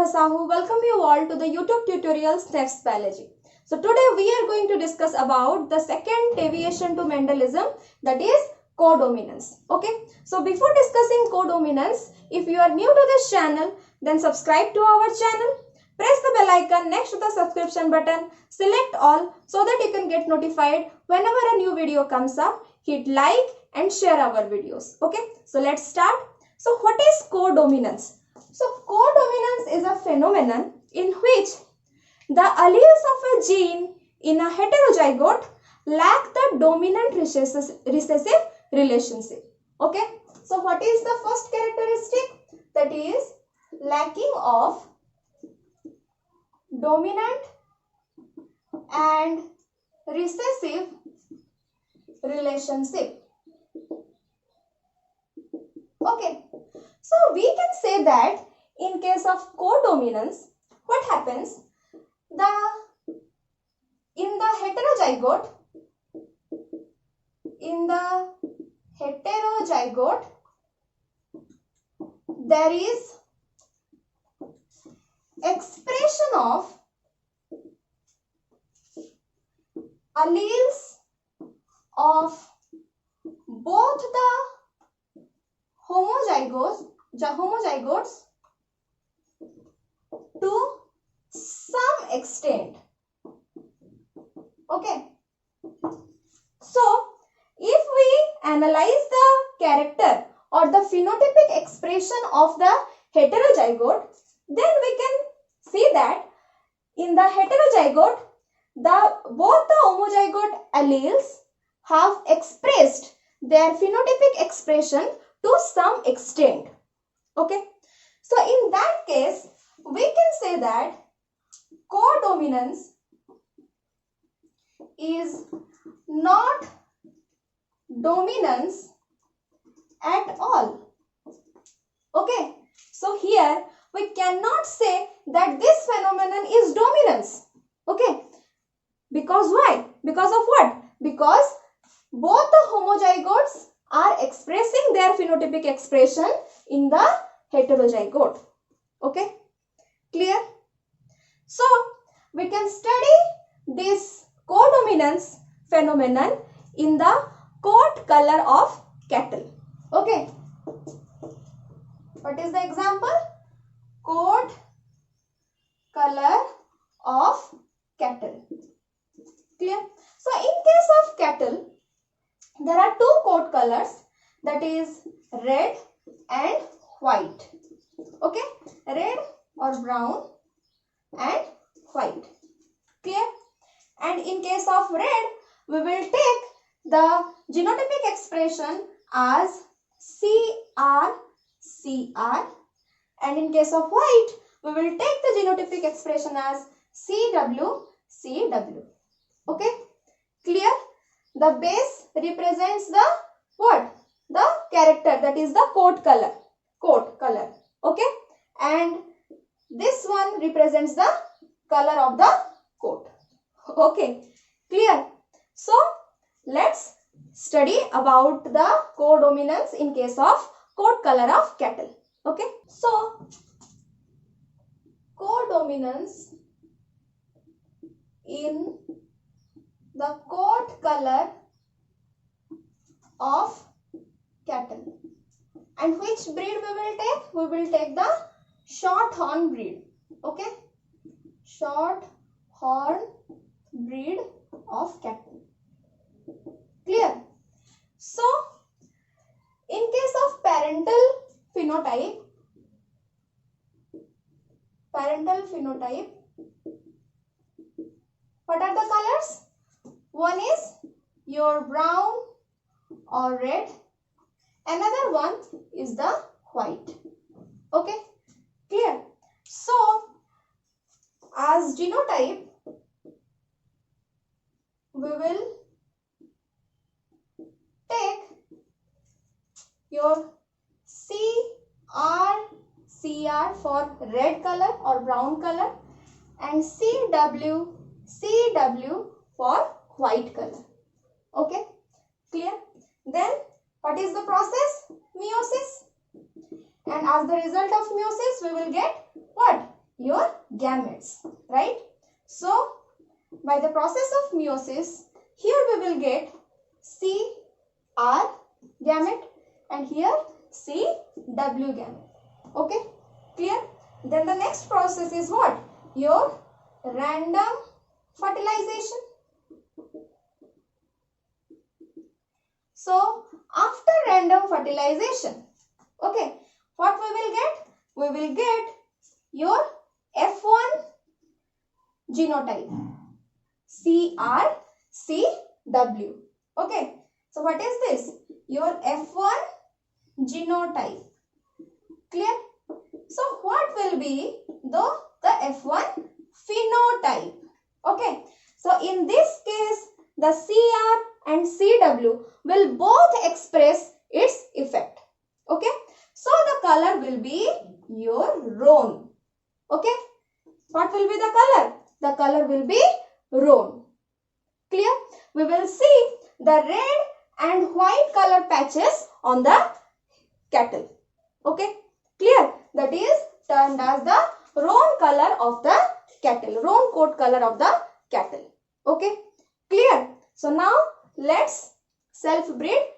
Binduprava Sahu. Welcome you all to the YouTube tutorial SNEB'S Biology. So today we are going to discuss about the second deviation to Mendelism, that is codominance. Okay. So before discussing codominance, if you are new to this channel, then subscribe to our channel. Press the bell icon next to the subscription button. Select all so that you can get notified whenever a new video comes up. Hit like and share our videos. Okay. So let's start. So what is codominance? So codominance is a phenomenon in which the alleles of a gene in a heterozygote lack the dominant recessive relationship. Okay. So what is the first characteristic? That is lacking of dominant and recessive relationship. Okay. So we can say that in case of codominance, what happens? In the heterozygote, there is expression of alleles of both the homozygotes to some extent. Okay. So, if we analyze the character or the phenotypic expression of the heterozygote, then we can see that in the heterozygote, both the homozygote alleles have expressed their phenotypic expression to some extent. Okay. So, in that case, we can say that codominance is not dominance at all. Okay. So, here we cannot say that this phenomenon is dominance. Okay. Because why? Because of what? Because both the homozygotes are expressing their phenotypic expression in the heterozygote. Okay. Clear? So, we can study this codominance phenomenon in the coat color of cattle. Okay. What is the example? Coat color of cattle. Clear? So, in case of cattle, there are two coat colors, that is red and white. Okay? Red or brown and white. Clear? And in case of red, we will take the genotypic expression as CR, and in case of white, we will take the genotypic expression as CW. Okay? Clear? The base represents the what? The character, that is the coat color. Okay? And this one represents the color of the coat. Okay? Clear? So, let's study about the codominance in case of coat color of cattle. Okay? So, codominance in the coat color of cattle. And which breed we will take? We will take the shorthorn breed. Okay? Shorthorn breed of cattle. Clear? So, in case of parental phenotype, what are the colors? One is your brown or red. Another one is the white. Okay? Clear? So, as genotype, we will take your CR for red color or brown color and CW for white color. Okay? Clear? Then what is the process? Meiosis. And as the result of meiosis, we will get what? your gametes, right? So by the process of meiosis, here we will get CR gamete and here CW gamete. Okay, clear? Then the next process is what? Your random fertilization. So after random fertilization, okay, what we will get? We will get your F1 genotype, CRCW. Okay, so what is this? Your F1 genotype. Clear? So what will be the F1 phenotype? Okay, so in this case, the CR and CW will both express its effect. Okay, so the color will be your roan. Okay, what will be the color? The color will be roan. Clear? We will see the red and white color patches on the cattle. Okay, clear? That is termed as the roan color of the cattle, roan coat color of the cattle. Okay, clear? So now let's self-breed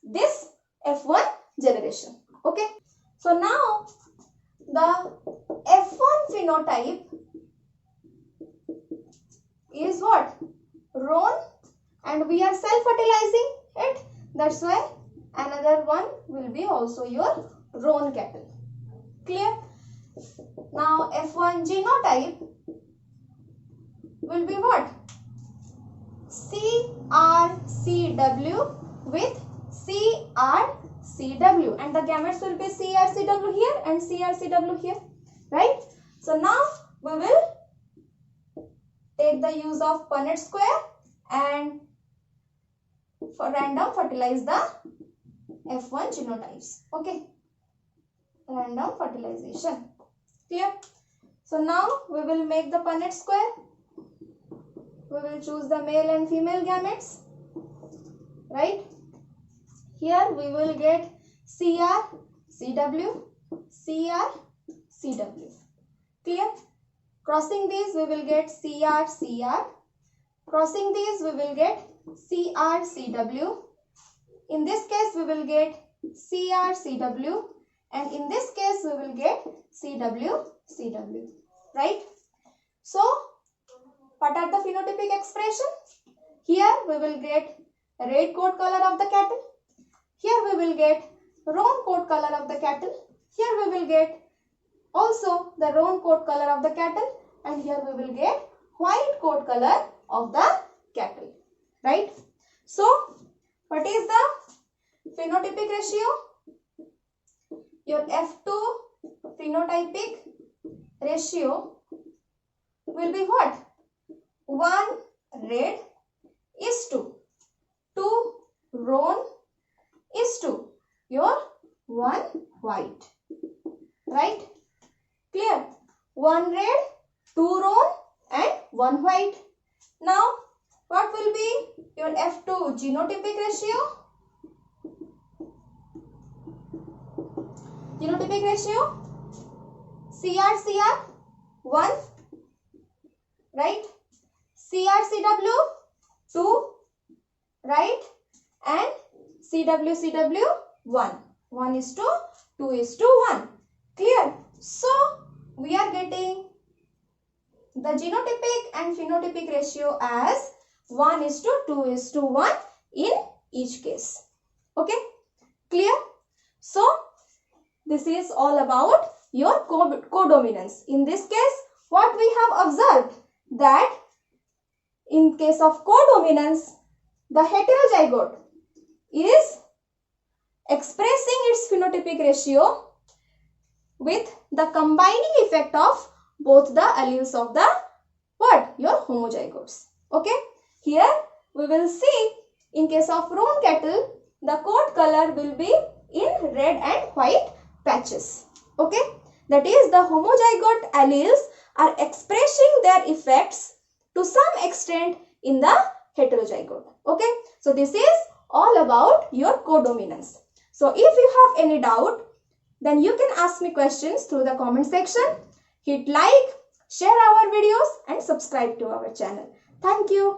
this F1 generation. Okay, so now the F1 phenotype is what? Roan, and we are self-fertilizing it. That's why another one will be also your roan cattle. Clear? Now F1 genotype will be what? CRCW with CRCW, and the gametes will be CRCW here and CRCW here, right? So now we will take the use of Punnett square and for random fertilize the F1 genotypes. Okay, random fertilization. Clear? So now we will make the Punnett square. We will choose the male and female gametes, right? Here we will get CR, CW, CR, CW. Clear? Crossing these we will get CR, CR. Crossing these we will get CR, CW. In this case we will get CR, CW, and in this case we will get CW, CW, right? So what are the phenotypic expression? Here we will get red coat color of the cattle. Here we will get roan coat color of the cattle. Here we will get also the roan coat color of the cattle, and here we will get white coat color of the cattle, right? So what is the phenotypic ratio? Your F2 phenotypic ratio will be what? 1 red is to 2 roan is to your 1 white, right? Clear? 1 red, 2 roan and 1 white. Now what will be your F2 genotypic ratio? Genotypic ratio CR 1, right? CR 2, right? And CW 1. 1 is to 2 is to 1. Clear? So we are getting the genotypic and phenotypic ratio as 1 is to 2 is to 1 in each case. Okay? Clear? So this is all about your codominance. In this case, what we have observed that in case of codominance, the heterozygote is expressing its phenotypic ratio with the combining effect of both the alleles of the what? Your homozygotes. Okay. Here we will see in case of roan cattle, the coat color will be in red and white patches. Okay. That is, the homozygote alleles are expressing their effects to some extent in the heterozygote. Okay. So this is all about your codominance. So if you have any doubt, then you can ask me questions through the comment section. hit like, share our videos and subscribe to our channel. Thank you.